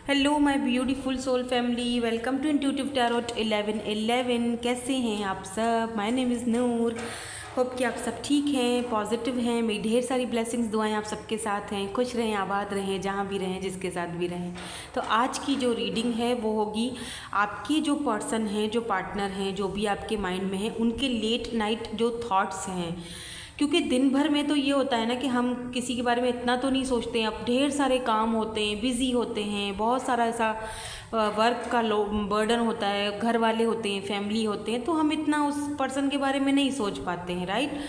Hello my beautiful soul family, welcome to intuitive tarot 1111। कैसे हैं आप सब? My name is Noor. Hope कि आप सब ठीक हैं, पॉजिटिव हैं। मेरी ढेर सारी ब्लेसिंग्स दुआएं आप सबके साथ हैं। खुश रहें, आबाद रहें, जहाँ भी रहें, जिसके साथ भी रहें। तो आज की जो रीडिंग है वो होगी आपकी जो पर्सन हैं, जो पार्टनर हैं, जो भी आपके माइंड में हैं, उनके लेट नाइट जो थॉट्स हैं। क्योंकि दिन भर में तो ये होता है ना कि हम किसी के बारे में इतना तो नहीं सोचते हैं। अब ढेर सारे काम होते हैं, बिज़ी होते हैं, बहुत सारा ऐसा वर्क का बर्डन होता है, घर वाले होते हैं, फैमिली होते हैं, तो हम इतना उस पर्सन के बारे में नहीं सोच पाते हैं, राइट।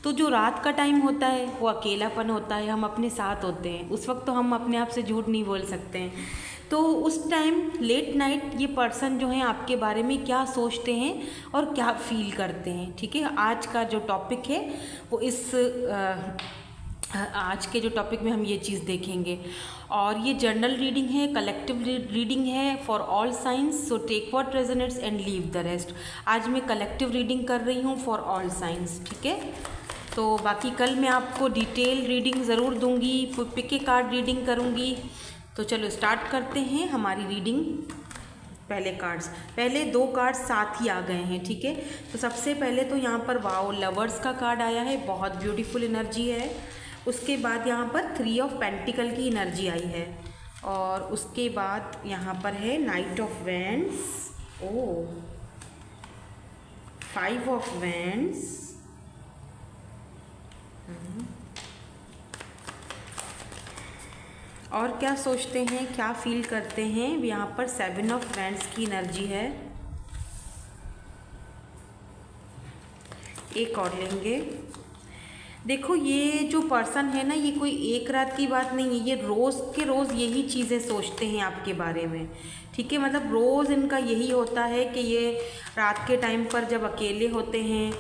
तो जो रात का टाइम होता है वो अकेलापन होता है, हम अपने साथ होते हैं, उस वक्त तो हम अपने आप से झूठ नहीं बोल सकते हैं। तो उस टाइम लेट नाइट ये पर्सन जो है आपके बारे में क्या सोचते हैं और क्या फील करते हैं, ठीक है। आज का जो टॉपिक है वो आज के जो टॉपिक में हम ये चीज़ देखेंगे। और ये जर्नल रीडिंग है, कलेक्टिव रीडिंग है for all signs. So take what resonates and leave the rest. आज मैं कलेक्टिव रीडिंग कर रही हूँ फॉर ऑल साइंस, ठीक है। तो बाकी कल मैं आपको डिटेल रीडिंग ज़रूर दूंगी, पिक ए कार्ड रीडिंग करूँगी। तो चलो स्टार्ट करते हैं हमारी रीडिंग। पहले दो कार्ड्स साथ ही आ गए हैं, ठीक है। तो सबसे पहले तो यहाँ पर वाओ लवर्स का कार्ड आया है, बहुत ब्यूटीफुल एनर्जी है। उसके बाद यहाँ पर 3 ऑफ पेंटिकल की एनर्जी आई है। और उसके बाद यहाँ पर है night of wands, 5 of wands, और क्या सोचते हैं, क्या फील करते हैं। यहाँ पर 7 ऑफ वैंड्स की एनर्जी है। एक और लेंगे। देखो ये जो पर्सन है ना, ये कोई एक रात की बात नहीं है, ये रोज़ के रोज़ यही चीज़ें सोचते हैं आपके बारे में, ठीक है। मतलब रोज़ इनका यही होता है कि ये रात के टाइम पर जब अकेले होते हैं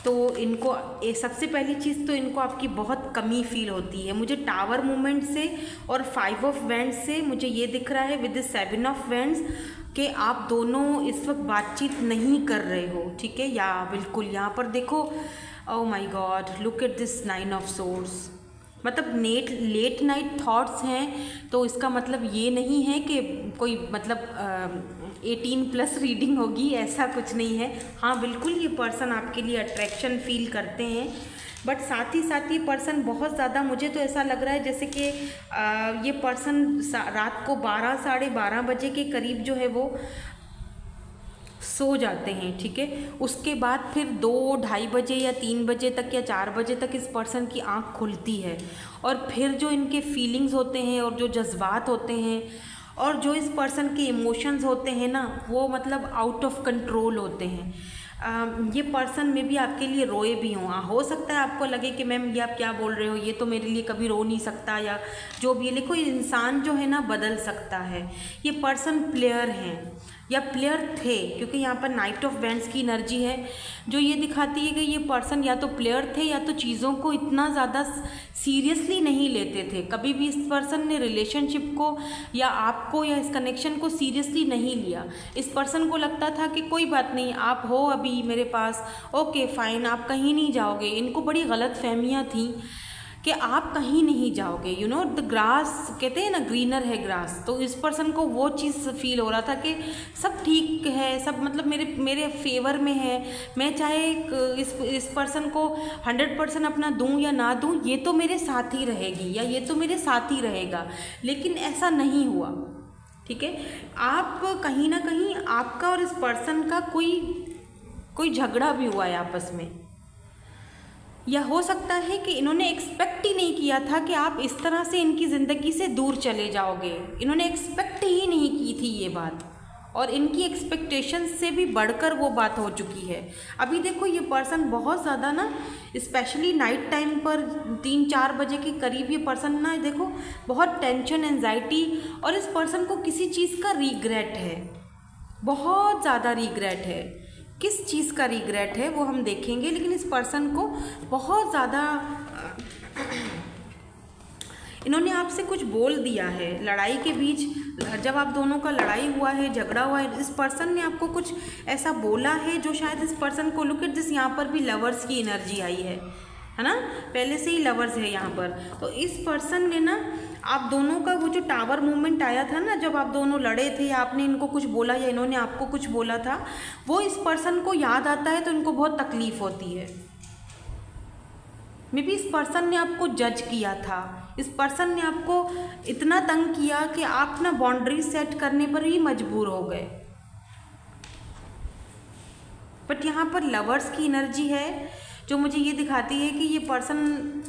तो इनको सबसे पहली चीज़ तो इनको आपकी बहुत कमी फील होती है। मुझे टावर मूवमेंट से और 5 ऑफ वैंड्स से मुझे ये दिख रहा है विद 7 ऑफ वैंड्स कि आप दोनों इस वक्त बातचीत नहीं कर रहे हो, ठीक है। या बिल्कुल यहाँ पर देखो, oh my God, look at this 9 of source. मतलब लेट नाइट थॉट्स हैं, तो इसका मतलब ये नहीं है कि कोई मतलब 18+ रीडिंग होगी, ऐसा कुछ नहीं है। हाँ बिल्कुल ये पर्सन आपके लिए अट्रैक्शन फील करते हैं, बट साथ ही ये पर्सन बहुत ज़्यादा, मुझे तो ऐसा लग रहा है जैसे कि ये पर्सन रात को 12 साढ़े 12 बजे के करीब जो है वो सो जाते हैं, ठीक है। उसके बाद फिर 2-2:30 बजे या 3 बजे तक या 4 बजे तक इस पर्सन की आंख खुलती है। और फिर जो इनके फीलिंग्स होते हैं और जो जज्बात होते हैं और जो इस पर्सन के इमोशंस होते हैं ना, वो मतलब आउट ऑफ कंट्रोल होते हैं। ये पर्सन में भी आपके लिए रोए भी हों। हो सकता है आपको लगे कि मैम ये आप क्या बोल रहे हो, ये तो मेरे लिए कभी रो नहीं सकता, या जो भी है। देखो इंसान जो है ना बदल सकता है। ये पर्सन प्लेयर हैं या प्लेयर थे, क्योंकि यहाँ पर नाइट ऑफ वैंड्स की एनर्जी है जो ये दिखाती है कि ये पर्सन या तो प्लेयर थे या तो चीज़ों को इतना ज़्यादा सीरियसली नहीं लेते थे। कभी भी इस पर्सन ने रिलेशनशिप को या आपको या इस कनेक्शन को सीरियसली नहीं लिया। इस पर्सन को लगता था कि कोई बात नहीं, आप हो अभी मेरे पास, ओके फाइन, आप कहीं नहीं जाओगे। इनको बड़ी गलत फहमियाँ थी कि आप कहीं नहीं जाओगे, यू नो द ग्रास, कहते हैं ना ग्रीनर है ग्रास। तो इस पर्सन को वो चीज़ फील हो रहा था कि सब ठीक है, सब मतलब मेरे फेवर में है। मैं चाहे इस पर्सन को 100% अपना दूं या ना दूं, ये तो मेरे साथ ही रहेगी या ये तो मेरे साथ ही रहेगा। लेकिन ऐसा नहीं हुआ, ठीक है। आप कहीं ना कहीं आपका और इस पर्सन का कोई झगड़ा भी हुआ है आपस में, या हो सकता है कि इन्होंने एक्सपेक्ट ही नहीं किया था कि आप इस तरह से इनकी ज़िंदगी से दूर चले जाओगे। इन्होंने एक्सपेक्ट ही नहीं की थी ये बात, और इनकी एक्सपेक्टेशंस से भी बढ़कर वो बात हो चुकी है। अभी देखो ये पर्सन बहुत ज़्यादा ना, स्पेशली नाइट टाइम पर 3-4 बजे के करीब ये पर्सन ना, देखो बहुत टेंशन, एंजाइटी, और इस पर्सन को किसी चीज़ का रिग्रेट है, बहुत ज़्यादा रिग्रेट है। किस चीज़ का रिग्रेट है वो हम देखेंगे, लेकिन इस पर्सन को बहुत ज़्यादा इन्होंने आपसे कुछ बोल दिया है। लड़ाई के बीच जब आप दोनों का लड़ाई हुआ है, झगड़ा हुआ है, इस पर्सन ने आपको कुछ ऐसा बोला है जो शायद इस पर्सन को, लुक एट दिस, यहाँ पर भी लवर्स की एनर्जी आई है ना, पहले से ही लवर्स है यहाँ पर। तो इस पर्सन ने ना आप दोनों का वो जो टावर मूवमेंट आया था ना, जब आप दोनों लड़े थे, आपने इनको कुछ बोला या इन्होंने आपको कुछ बोला था, वो इस पर्सन को याद आता है तो इनको बहुत तकलीफ होती है। मे बी इस पर्सन ने आपको जज किया था, इस पर्सन ने आपको इतना तंग किया कि आप ना बाउंड्री सेट करने पर ही मजबूर हो गए। बट यहाँ पर लवर्स की एनर्जी है जो मुझे ये दिखाती है कि ये पर्सन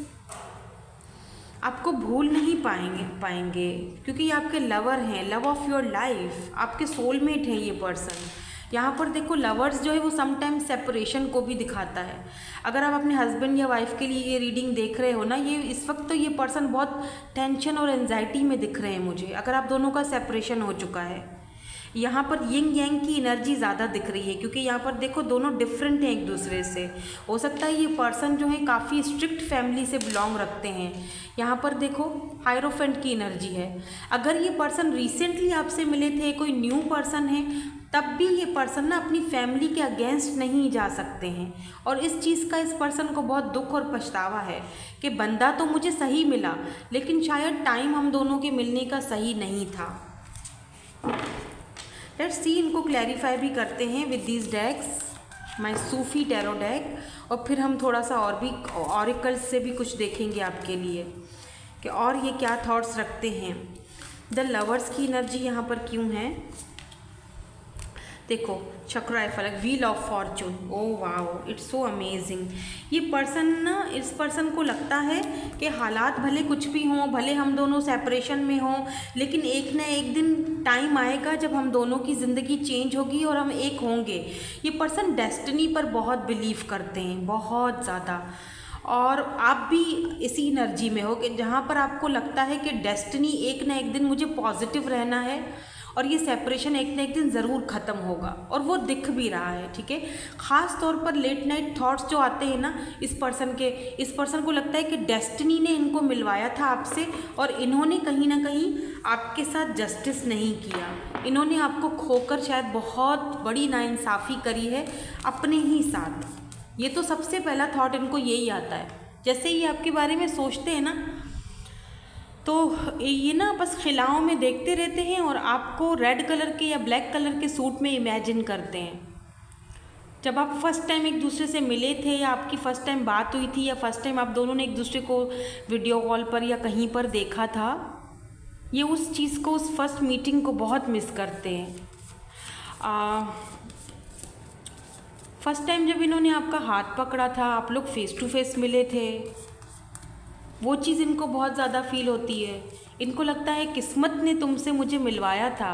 आपको भूल नहीं पाएंगे क्योंकि ये आपके लवर हैं, लव ऑफ योर लाइफ, आपके सोलमेट हैं ये पर्सन। यहाँ पर देखो लवर्स जो है वो समटाइम सेपरेशन को भी दिखाता है। अगर आप अपने हस्बैंड या वाइफ के लिए ये रीडिंग देख रहे हो ना, ये इस वक्त तो ये पर्सन बहुत टेंशन और एंजाइटी में दिख रहे हैं मुझे, अगर आप दोनों का सेपरेशन हो चुका है। यहाँ पर यिंग यांग की एनर्जी ज़्यादा दिख रही है क्योंकि यहाँ पर देखो दोनों डिफरेंट हैं एक दूसरे से। हो सकता है ये पर्सन जो है काफ़ी स्ट्रिक्ट फैमिली से बिलोंग रखते हैं। यहाँ पर देखो हायरोफेंट की एनर्जी है। अगर ये पर्सन रिसेंटली आपसे मिले थे, कोई न्यू पर्सन है, तब भी ये पर्सन ना अपनी फैमिली के अगेंस्ट नहीं जा सकते हैं। और इस चीज़ का इस पर्सन को बहुत दुख और पछतावा है कि बंदा तो मुझे सही मिला लेकिन शायद टाइम हम दोनों के मिलने का सही नहीं था। लेट्स सी, इनको क्लैरिफाई भी करते हैं with these decks, my Sufi tarot deck, और फिर हम थोड़ा सा और भी ऑरिकल्स से भी कुछ देखेंगे आपके लिए कि और ये क्या थॉट्स रखते हैं। द लवर्स की एनर्जी यहाँ पर क्यों है? देखो चक्राय फलक, wheel of Fortune, oh wow, it's so amazing. ये पर्सन ना, इस पर्सन को लगता है कि हालात भले कुछ भी हों, भले हम दोनों सेपरेशन में हों, लेकिन एक ना एक दिन टाइम आएगा जब हम दोनों की ज़िंदगी चेंज होगी और हम एक होंगे। ये पर्सन डेस्टिनी पर बहुत बिलीव करते हैं, बहुत ज़्यादा। और आप भी इसी एनर्जी में हो कि जहाँ पर आपको लगता है कि डेस्टिनी एक ना एक दिन मुझे पॉजिटिव रहना है और ये सेपरेशन एक ना एक दिन ज़रूर ख़त्म होगा, और वो दिख भी रहा है। ठीक है, ख़ास तौर पर लेट नाइट थॉट्स जो आते हैं ना इस पर्सन को लगता है कि डेस्टिनी ने इनको मिलवाया था आपसे और इन्होंने कहीं ना कहीं आपके साथ जस्टिस नहीं किया। इन्होंने आपको खोकर शायद बहुत बड़ी नाइंसाफ़ी करी है अपने ही साथ। ये तो सबसे पहला थॉट इनको यही आता है। जैसे ही आपके बारे में सोचते हैं ना, तो ये ना बस खिलाओं में देखते रहते हैं और आपको रेड कलर के या ब्लैक कलर के सूट में इमेजिन करते हैं। जब आप फर्स्ट टाइम एक दूसरे से मिले थे या आपकी फ़र्स्ट टाइम बात हुई थी या फर्स्ट टाइम आप दोनों ने एक दूसरे को वीडियो कॉल पर या कहीं पर देखा था, ये उस चीज़ को, उस फर्स्ट मीटिंग को बहुत मिस करते हैं। फर्स्ट टाइम जब इन्होंने आपका हाथ पकड़ा था, आप लोग फेस टू फेस मिले थे, वो चीज़ इनको बहुत ज़्यादा फील होती है। इनको लगता है किस्मत ने तुमसे मुझे मिलवाया था,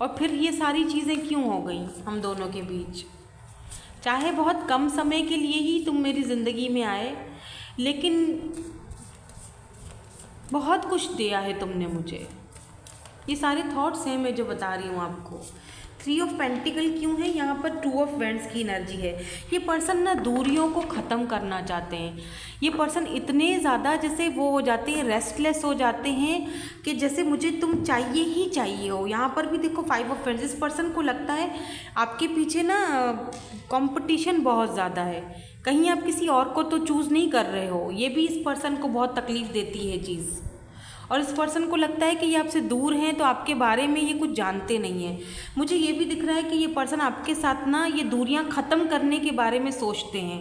और फिर ये सारी चीज़ें क्यों हो गई हम दोनों के बीच। चाहे बहुत कम समय के लिए ही तुम मेरी ज़िंदगी में आए, लेकिन बहुत कुछ दिया है तुमने मुझे। ये सारे थॉट्स हैं मैं जो बता रही हूँ आपको। 3 ऑफ पेंटिकल क्यों है? यहाँ पर 2 ऑफ वेंड्स की एनर्जी है। ये पर्सन ना दूरियों को ख़त्म करना चाहते हैं। ये पर्सन इतने ज़्यादा जैसे वो हो जाते हैं, रेस्टलेस हो जाते हैं कि जैसे मुझे तुम चाहिए ही चाहिए हो। यहाँ पर भी देखो 5 ऑफ वेंड्स। इस पर्सन को लगता है आपके पीछे ना कंपटीशन बहुत ज़्यादा है, कहीं आप किसी और को तो चूज़ नहीं कर रहे हो। ये भी इस पर्सन को बहुत तकलीफ़ देती है चीज़। और इस पर्सन को लगता है कि ये आपसे दूर हैं तो आपके बारे में ये कुछ जानते नहीं हैं। मुझे ये भी दिख रहा है कि ये पर्सन आपके साथ ना ये दूरियां ख़त्म करने के बारे में सोचते हैं,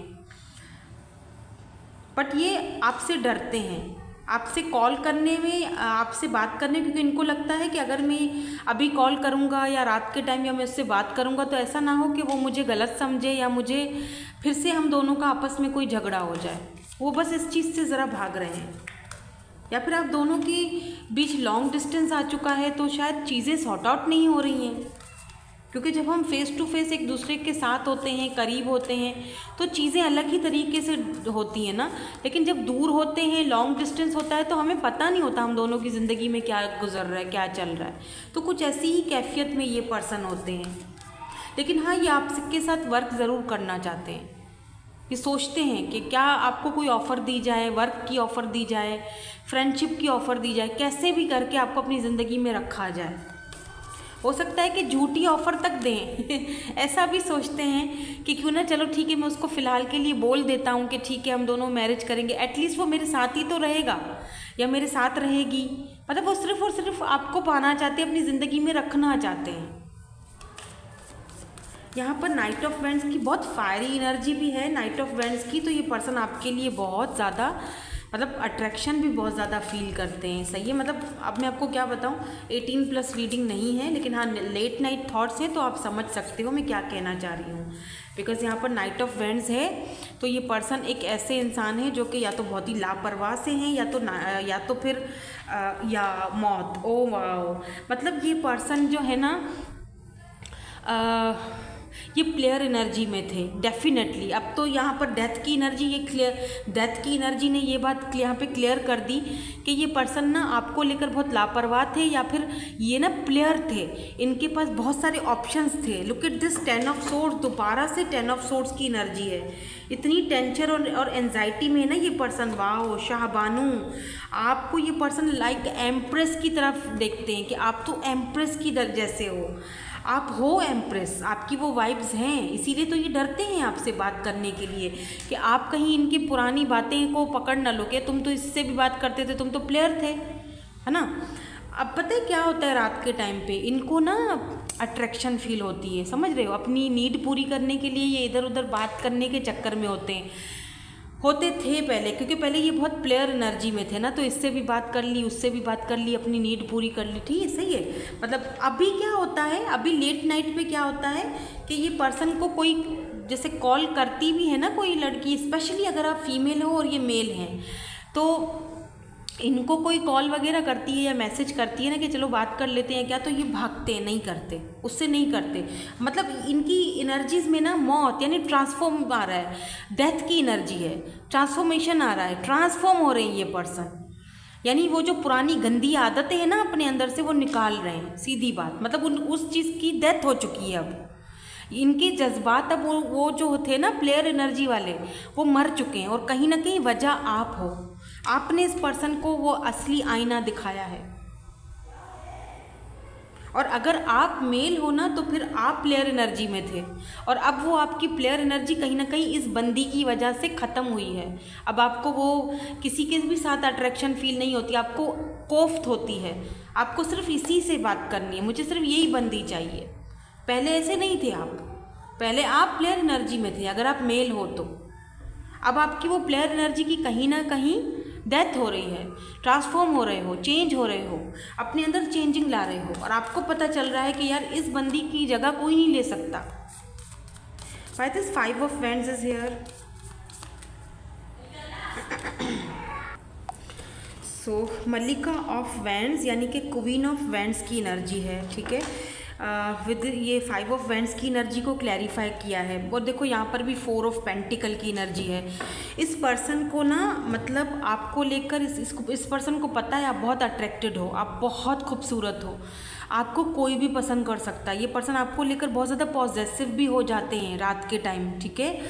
बट ये आपसे डरते हैं, आपसे कॉल करने में, आपसे बात करने, क्योंकि इनको लगता है कि अगर मैं अभी कॉल करूँगा या रात के टाइम या मैं उससे बात करूँगा तो ऐसा ना हो कि वो मुझे गलत समझे या मुझे फिर से हम दोनों का आपस में कोई झगड़ा हो जाए। वो बस इस चीज़ से ज़रा भाग रहे हैं। या फिर आप दोनों के बीच लॉन्ग डिस्टेंस आ चुका है तो शायद चीज़ें सॉर्ट आउट नहीं हो रही हैं, क्योंकि जब हम फेस टू फेस एक दूसरे के साथ होते हैं, करीब होते हैं, तो चीज़ें अलग ही तरीके से होती हैं ना। लेकिन जब दूर होते हैं, लॉन्ग डिस्टेंस होता है, तो हमें पता नहीं होता हम दोनों की ज़िंदगी में क्या गुजर रहा है, क्या चल रहा है। तो कुछ ऐसी ही कैफियत में ये पर्सन होते हैं। लेकिन हाँ, ये आपके साथ वर्क ज़रूर करना चाहते हैं। ये सोचते हैं कि क्या आपको कोई ऑफ़र दी जाए, वर्क की ऑफ़र दी जाए, फ्रेंडशिप की ऑफ़र दी जाए, कैसे भी करके आपको अपनी ज़िंदगी में रखा जाए। हो सकता है कि झूठी ऑफ़र तक दें ऐसा भी सोचते हैं कि क्यों ना, चलो ठीक है, मैं उसको फ़िलहाल के लिए बोल देता हूँ कि ठीक है हम दोनों मैरिज करेंगे, एटलीस्ट वो मेरे साथ ही तो रहेगा। या मेरे साथ रहेगी, मतलब वो सिर्फ और सिर्फ आपको पाना चाहते हैं, अपनी ज़िंदगी में रखना चाहते हैं। यहाँ पर नाइट ऑफ वेंड्स की बहुत फायरी एनर्जी भी है नाइट ऑफ वेंड्स की, तो ये पर्सन आपके लिए बहुत ज़्यादा मतलब अट्रैक्शन भी बहुत ज़्यादा फील करते हैं। सही है, मतलब अब मैं आपको क्या बताऊँ, 18+ रीडिंग नहीं है, लेकिन हाँ लेट नाइट थॉट्स हैं, तो आप समझ सकते हो मैं क्या कहना चाह रही हूँ। बिकॉज यहाँ पर नाइट ऑफ वेंड्स है, तो ये पर्सन एक ऐसे इंसान है जो कि या तो बहुत ही लापरवाह से हैं, या तो फिर या मौत। ओ वाओ, मतलब ये पर्सन जो है ना ये प्लेयर एनर्जी में थे डेफिनेटली। अब तो यहाँ पर डेथ की एनर्जी, ये डेथ की एनर्जी ने ये बात यहाँ पे क्लियर कर दी कि ये पर्सन ना आपको लेकर बहुत लापरवाह थे, या फिर ये ना प्लेयर थे, इनके पास बहुत सारे ऑप्शंस थे। Look at this 10 of swords, दोबारा से 10 ऑफ सोर्ड्स की एनर्जी है। इतनी टेंशन और एंजाइटी में है ना ये पर्सन। वाह शाहबानू, आपको ये पर्सन लाइक एम्प्रेस की तरफ देखते हैं कि आप तो एम्प्रेस की जैसे हो, आप हो एम्प्रेस, आपकी वो वाइब्स हैं, इसीलिए तो ये डरते हैं आपसे बात करने के लिए कि आप कहीं इनकी पुरानी बातें को पकड़ ना लो कि तुम तो इससे भी बात करते थे, तुम तो प्लेयर थे, है ना। अब पता है क्या होता है, रात के टाइम पे इनको ना अट्रैक्शन फील होती है, समझ रहे हो, अपनी नीड पूरी करने के लिए ये इधर उधर बात करने के चक्कर में होते थे पहले, क्योंकि पहले ये बहुत प्लेयर एनर्जी में थे ना, तो इससे भी बात कर ली, उससे भी बात कर ली, अपनी नीड पूरी कर ली। ठीक है, सही है। मतलब अभी क्या होता है, अभी लेट नाइट पे क्या होता है कि ये पर्सन को कोई जैसे कॉल करती भी है ना कोई लड़की, स्पेशली अगर आप फीमेल हो और ये मेल हैं, तो इनको कोई कॉल वगैरह करती है या मैसेज करती है ना कि चलो बात कर लेते हैं क्या, तो ये भागते हैं, नहीं करते, उससे नहीं करते। मतलब इनकी एनर्जीज में ना मौत यानी ट्रांसफॉर्म आ रहा है, डेथ की एनर्जी है, ट्रांसफॉर्मेशन आ रहा है, ट्रांसफॉर्म हो रहे हैं ये पर्सन, यानी वो जो पुरानी गंदी आदतें हैं ना अपने अंदर से वो निकाल रहे हैं, सीधी बात। मतलब उस चीज़ की डेथ हो चुकी है, अब इनके जज्बात अब वो जो थे ना प्लेयर एनर्जी वाले वो मर चुके हैं, और कहीं ना कहीं वजह आप हो, आपने इस पर्सन को वो असली आईना दिखाया है। और अगर आप मेल हो ना तो फिर आप प्लेयर एनर्जी में थे, और अब वो आपकी प्लेयर एनर्जी कहीं ना कहीं इस बंदी की वजह से ख़त्म हुई है। अब आपको वो किसी के भी साथ अट्रैक्शन फील नहीं होती, आपको कोफ्त होती है, आपको सिर्फ इसी से बात करनी है, मुझे सिर्फ यही बंदी चाहिए। पहले ऐसे नहीं थे आप, पहले आप प्लेयर एनर्जी में थे अगर आप मेल हो तो। अब आपकी वो प्लेयर एनर्जी की कहीं ना कहीं डेथ हो रही है, ट्रांसफॉर्म हो रहे हो, चेंज हो रहे हो, अपने अंदर चेंजिंग ला रहे हो, और आपको पता चल रहा है कि यार इस बंदी की जगह कोई नहीं ले सकता। Why this 5 of wands is here. So Mallika of wands यानी कि क्वीन ऑफ वैंड्स की एनर्जी है। ठीक है, विद ये 5 ऑफ वैंड्स की एनर्जी को क्लैरिफाई किया है। और देखो यहाँ पर भी 4 ऑफ पेंटिकल की एनर्जी है। इस पर्सन को ना मतलब आपको लेकर इस पर्सन को पता है आप बहुत अट्रैक्टेड हो, आप बहुत खूबसूरत हो, आपको कोई भी पसंद कर सकता है। ये पर्सन आपको लेकर बहुत ज़्यादा पॉजेसिव भी हो जाते हैं रात के टाइम। ठीक है,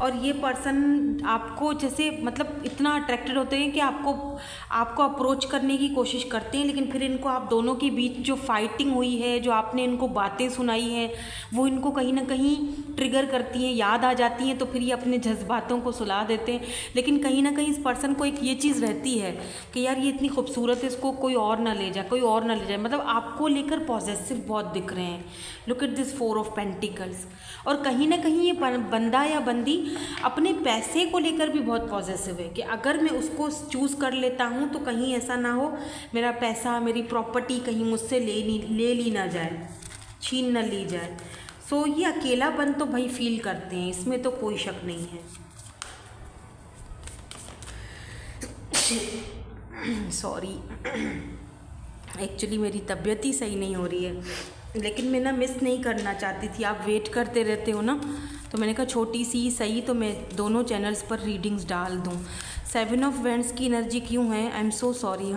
और ये पर्सन आपको जैसे मतलब इतना अट्रैक्टेड होते हैं कि आपको अप्रोच करने की कोशिश करते हैं, लेकिन फिर इनको आप दोनों के बीच जो फाइटिंग हुई है, जो आपने इनको बातें सुनाई हैं, वो इनको कहीं ना कहीं ट्रिगर करती हैं, याद आ जाती हैं, तो फिर ये अपने जज्बातों को सुला देते हैं। लेकिन कहीं ना कहीं इस पर्सन को एक ये चीज़ रहती है कि यार ये इतनी खूबसूरत है, इसको कोई और ना ले जाए, कोई और ना ले जाए। मतलब आपको लेकर पॉजेसिव बहुत दिख रहे हैं। Look at this 4 of pentacles. और कहीं ना कहीं ये बंदा या बंदी अपने पैसे को लेकर भी बहुत पॉजेसिव है कि अगर मैं उसको चूज़ कर लेता हूँ तो कहीं ऐसा ना हो मेरा पैसा, मेरी प्रॉपर्टी कहीं मुझसे ले ली ना जाए, छीन ना ली जाए। सो ये अकेलापन तो भाई फील करते हैं, इसमें तो कोई शक नहीं है। सॉरी, एक्चुअली मेरी तबीयत ही सही नहीं हो रही है, लेकिन मैं ना मिस नहीं करना चाहती थी, आप वेट करते रहते हो ना, तो मैंने कहा छोटी सी सही तो मैं दोनों चैनल्स पर रीडिंग्स डाल दूँ। 7 ऑफ वैंड्स की एनर्जी क्यों है, आई एम सो सॉरी।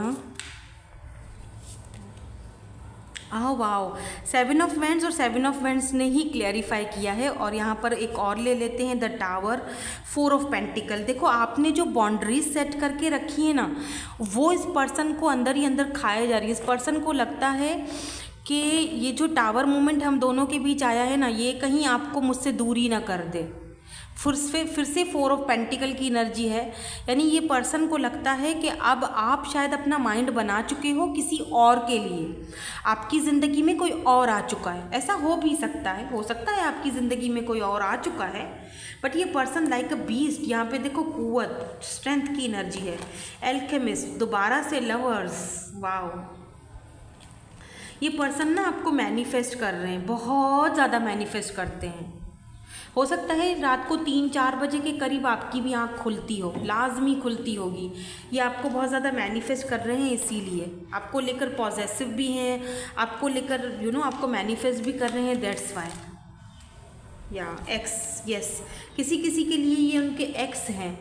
हाँ वाओ, 7 ऑफ वैंड्स और 7 ऑफ वैंड्स ने ही क्लैरिफाई किया है। और यहाँ पर एक और ले लेते हैं, द टावर, 4 ऑफ पेंटिकल। देखो आपने जो बाउंड्रीज सेट करके रखी है ना, वो इस पर्सन को अंदर ही अंदर खाए जा रही है। इस पर्सन को लगता है कि ये जो टावर मूवमेंट हम दोनों के बीच आया है ना, ये कहीं आपको मुझसे दूरी ना कर दे। फिर से 4 ऑफ पेंटिकल की एनर्जी है, यानी ये पर्सन को लगता है कि अब आप शायद अपना माइंड बना चुके हो किसी और के लिए, आपकी ज़िंदगी में कोई और आ चुका है। ऐसा हो भी सकता है, हो सकता है आपकी ज़िंदगी में कोई और आ चुका है, बट ये पर्सन लाइक अ बीस्ट, यहाँ पे देखो कुव्वत, स्ट्रेंथ की एनर्जी है। एल्केमिस्ट, दोबारा से लवर्स, वाओ। ये पर्सन ना आपको मैनिफेस्ट कर रहे हैं, बहुत ज़्यादा मैनिफेस्ट करते हैं। हो सकता है रात को 3-4 बजे के करीब आपकी भी आँख खुलती हो, लाजमी खुलती होगी। ये आपको बहुत ज़्यादा मैनिफेस्ट कर रहे हैं, इसीलिए आपको लेकर पॉजेसिव भी हैं, आपको लेकर आपको मैनिफेस्ट भी कर रहे हैं, दैट्स वाई। या एक्स, यस, किसी किसी के लिए ये उनके एक्स हैं,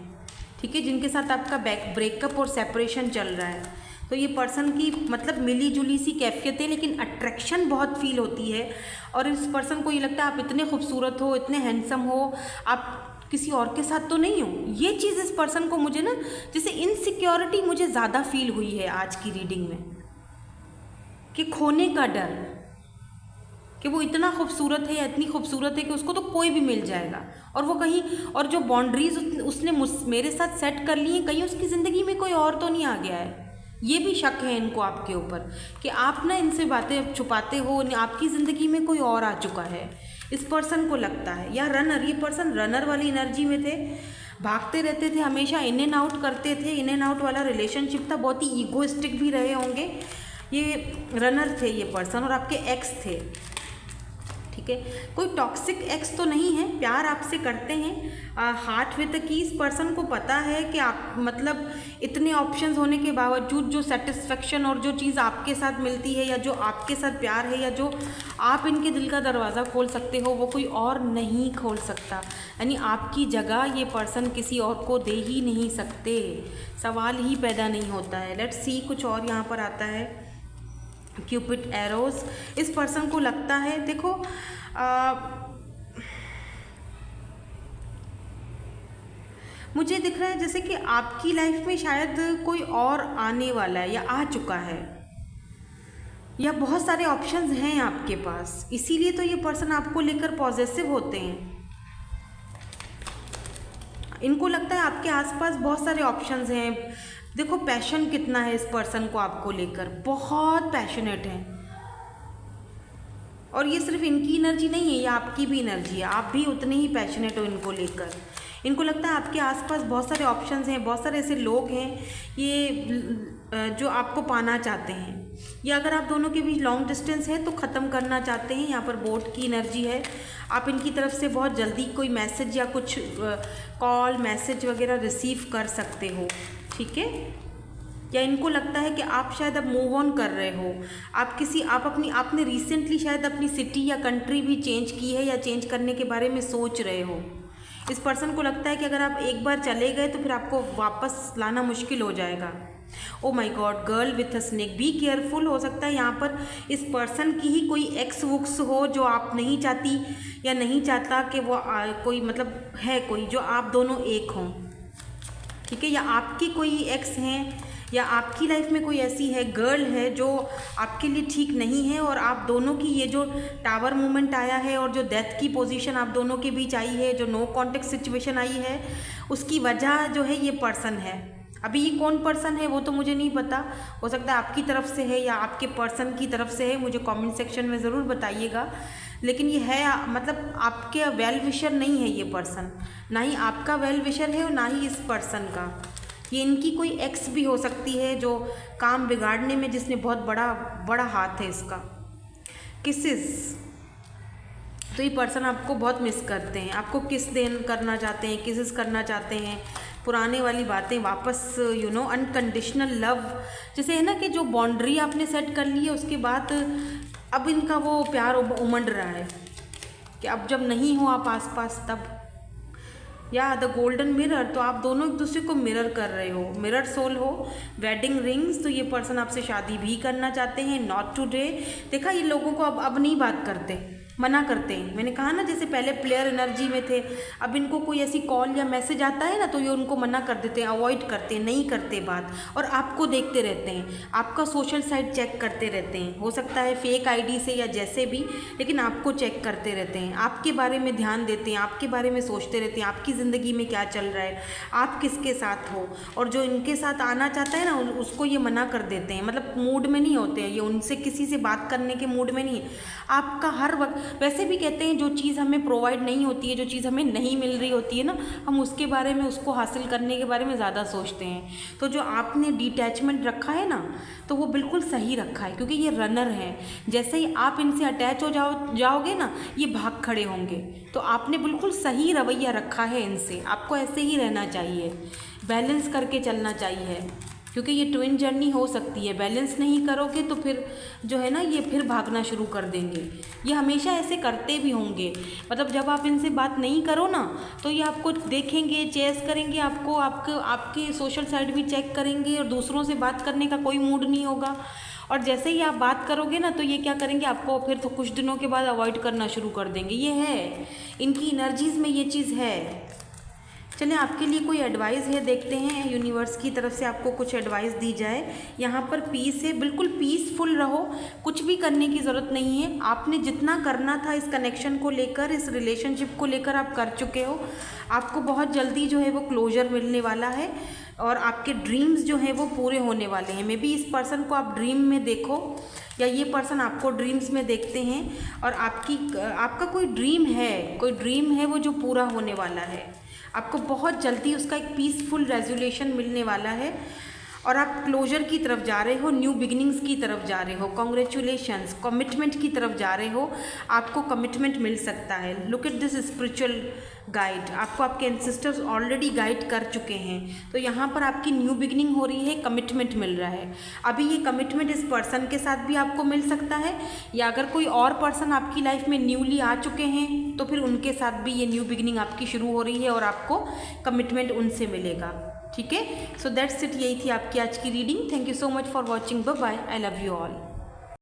ठीक है, जिनके साथ आपका ब्रेकअप और सेपरेशन चल रहा है। तो ये पर्सन की मतलब मिली जुली सी कैफियत है, लेकिन अट्रैक्शन बहुत फील होती है। और इस पर्सन को ये लगता है आप इतने खूबसूरत हो, इतने हैंडसम हो, आप किसी और के साथ तो नहीं हो। ये चीज़ इस पर्सन को मुझे ना जैसे इनसिक्योरिटी मुझे ज़्यादा फील हुई है आज की रीडिंग में, कि खोने का डर, कि वो इतना खूबसूरत है या इतनी खूबसूरत है कि उसको तो कोई भी मिल जाएगा, और वो कहीं, और जो बाउंड्रीज उसने मेरे साथ सेट कर ली हैं, कहीं उसकी ज़िंदगी में कोई और तो नहीं आ गया है। ये भी शक है इनको आपके ऊपर कि आप ना इनसे बातें छुपाते हो, आपकी ज़िंदगी में कोई और आ चुका है, इस पर्सन को लगता है। या रनर, ये पर्सन रनर वाली एनर्जी में थे, भागते रहते थे हमेशा, इन एंड आउट करते थे, इन एंड आउट वाला रिलेशनशिप था, बहुत ही ईगोइस्टिक भी रहे होंगे। ये रनर थे ये पर्सन, और आपके एक्स थे, ठीक है। कोई टॉक्सिक एक्स तो नहीं है, प्यार आपसे करते हैं, हार्ट विद द की। इस पर्सन को पता है कि आप मतलब इतने ऑप्शंस होने के बावजूद जो सेटिस्फेक्शन और जो चीज़ आपके साथ मिलती है, या जो आपके साथ प्यार है, या जो आप इनके दिल का दरवाज़ा खोल सकते हो, वो कोई और नहीं खोल सकता। यानी आपकी जगह ये पर्सन किसी और को दे ही नहीं सकते, सवाल ही पैदा नहीं होता है। लेट्स सी कुछ और यहाँ पर आता है। क्यूपिड एरोस, इस पर्सन को लगता है, देखो मुझे दिख रहा है जैसे कि आपकी लाइफ में शायद कोई और आने वाला है या आ चुका है, या बहुत सारे ऑप्शंस हैं आपके पास, इसीलिए तो ये पर्सन आपको लेकर पॉजिटिव होते हैं। इनको लगता है आपके आसपास बहुत सारे ऑप्शंस हैं। देखो पैशन कितना है इस पर्सन को आपको लेकर, बहुत पैशनेट है। और ये सिर्फ इनकी एनर्जी नहीं है, ये आपकी भी एनर्जी है, आप भी उतने ही पैशनेट हो इनको लेकर। इनको लगता है आपके आसपास बहुत सारे ऑप्शंस हैं, बहुत सारे ऐसे लोग हैं ये जो आपको पाना चाहते हैं, या अगर आप दोनों के बीच लॉन्ग डिस्टेंस है तो ख़त्म करना चाहते हैं। यहाँ पर बोट की एनर्जी है, आप इनकी तरफ से बहुत जल्दी कोई मैसेज या कुछ कॉल मैसेज वगैरह रिसीव कर सकते हो, ठीक है। या इनको लगता है कि आप शायद अब मूव ऑन कर रहे हो, आपने रिसेंटली शायद अपनी सिटी या कंट्री भी चेंज की है, या चेंज करने के बारे में सोच रहे हो। इस पर्सन को लगता है कि अगर आप एक बार चले गए तो फिर आपको वापस लाना मुश्किल हो जाएगा। Oh my God, girl with a snake, be careful. हो सकता है यहाँ पर इस पर्सन की ही कोई एक्स वुक्स हो जो आप नहीं चाहती या नहीं चाहता कि वो कोई मतलब है कोई जो आप दोनों एक हों, ठीक है। या आपकी कोई एक्स हैं, या आपकी लाइफ में कोई ऐसी है गर्ल है जो आपके लिए ठीक नहीं है, और आप दोनों की ये जो टावर मूवमेंट आया है और जो डेथ की पोजीशन आप दोनों के बीच आई है, जो नो कॉन्टेक्ट सिचुएशन आई है, उसकी वजह जो है ये पर्सन है। अभी ये कौन पर्सन है वो तो मुझे नहीं पता, हो सकता है आपकी तरफ से है या आपके पर्सन की तरफ से है, मुझे कमेंट सेक्शन में ज़रूर बताइएगा। लेकिन ये है मतलब आपके वेल विशर नहीं है ये पर्सन, ना ही आपका वेल विशर है और ना ही इस पर्सन का। ये इनकी कोई एक्स भी हो सकती है जो काम बिगाड़ने में जिसने बहुत बड़ा हाथ है इसका। किसेस, तो ये पर्सन आपको बहुत मिस करते हैं, आपको किस करना चाहते हैं, किसेस करना चाहते हैं, पुराने वाली बातें वापस अनकंडीशनल लव जैसे है ना, कि जो बाउंड्री आपने सेट कर ली है उसके बाद अब इनका वो प्यार उमड़ रहा है कि अब जब नहीं हो आप आसपास तब। या द गोल्डन मिरर, तो आप दोनों एक दूसरे को मिरर कर रहे हो, मिरर सोल हो। वेडिंग रिंग्स, तो ये पर्सन आपसे शादी भी करना चाहते हैं। नॉट टुडे, देखा ये लोगों को अब नहीं बात करते, मना करते हैं। मैंने कहा ना जैसे पहले प्लेयर एनर्जी में थे, अब इनको कोई ऐसी कॉल या मैसेज आता है ना तो ये उनको मना कर देते हैं, अवॉइड करते हैं, नहीं करते बात, और आपको देखते रहते हैं, आपका सोशल साइट चेक करते रहते हैं, हो सकता है फेक आईडी से या जैसे भी, लेकिन आपको चेक करते रहते हैं, आपके बारे में ध्यान देते हैं, आपके बारे में सोचते रहते हैं, आपकी ज़िंदगी में क्या चल रहा है, आप किसके साथ हो, और जो इनके साथ आना चाहता है ना उसको ये मना कर देते हैं, मतलब मूड में नहीं होते हैं ये, उनसे किसी से बात करने के मूड में नहीं है। आपका हर वक्त, वैसे भी कहते हैं जो चीज़ हमें प्रोवाइड नहीं होती है, जो चीज़ हमें नहीं मिल रही होती है ना, हम उसके बारे में, उसको हासिल करने के बारे में ज़्यादा सोचते हैं। तो जो आपने डिटैचमेंट रखा है ना, तो वो बिल्कुल सही रखा है, क्योंकि ये रनर हैं। जैसे ही आप इनसे अटैच हो जाओगे ना, ये भाग खड़े होंगे। तो आपने बिल्कुल सही रवैया रखा है इनसे, आपको ऐसे ही रहना चाहिए, बैलेंस करके चलना चाहिए, क्योंकि ये ट्विन जर्नी हो सकती है। बैलेंस नहीं करोगे तो फिर जो है ना ये फिर भागना शुरू कर देंगे। ये हमेशा ऐसे करते भी होंगे, मतलब जब आप इनसे बात नहीं करो ना तो ये आपको देखेंगे, चेस करेंगे, आपके सोशल साइट भी चेक करेंगे, और दूसरों से बात करने का कोई मूड नहीं होगा। और जैसे ही आप बात करोगे ना तो ये क्या करेंगे, आपको फिर तो कुछ दिनों के बाद अवॉइड करना शुरू कर देंगे। ये है, इनकी एनर्जीज़ में ये चीज़ है। चलिए आपके लिए कोई एडवाइस है, देखते हैं यूनिवर्स की तरफ से आपको कुछ एडवाइस दी जाए। यहाँ पर पीस है, बिल्कुल पीसफुल रहो, कुछ भी करने की ज़रूरत नहीं है। आपने जितना करना था इस कनेक्शन को लेकर, इस रिलेशनशिप को लेकर आप कर चुके हो। आपको बहुत जल्दी जो है वो क्लोजर मिलने वाला है, और आपके ड्रीम्स जो हैं वो पूरे होने वाले हैं। मे बी इस पर्सन को आप ड्रीम में देखो, या ये पर्सन आपको ड्रीम्स में देखते हैं, और आपका कोई ड्रीम है वो जो पूरा होने वाला है। आपको बहुत जल्दी उसका एक पीसफुल रेजोल्यूशन मिलने वाला है, और आप क्लोजर की तरफ जा रहे हो, न्यू बिगिनिंग्स की तरफ जा रहे हो। कॉन्ग्रेचुलेशंस, कमिटमेंट की तरफ जा रहे हो, आपको कमिटमेंट मिल सकता है। Look at this spiritual guide, आपको आपके एंसेस्टर्स ऑलरेडी गाइड कर चुके हैं। तो यहाँ पर आपकी न्यू बिगिनिंग हो रही है, कमिटमेंट मिल रहा है। अभी ये कमिटमेंट इस पर्सन के साथ भी आपको मिल सकता है, या अगर कोई और पर्सन आपकी लाइफ में न्यूली आ चुके हैं तो फिर उनके साथ भी ये न्यू बिगिनिंग आपकी शुरू हो रही है, और आपको कमिटमेंट उनसे मिलेगा। ठीक है, सो दैट्स इट, यही थी आपकी आज की reading. Thank you so much for watching, bye bye, I love you all.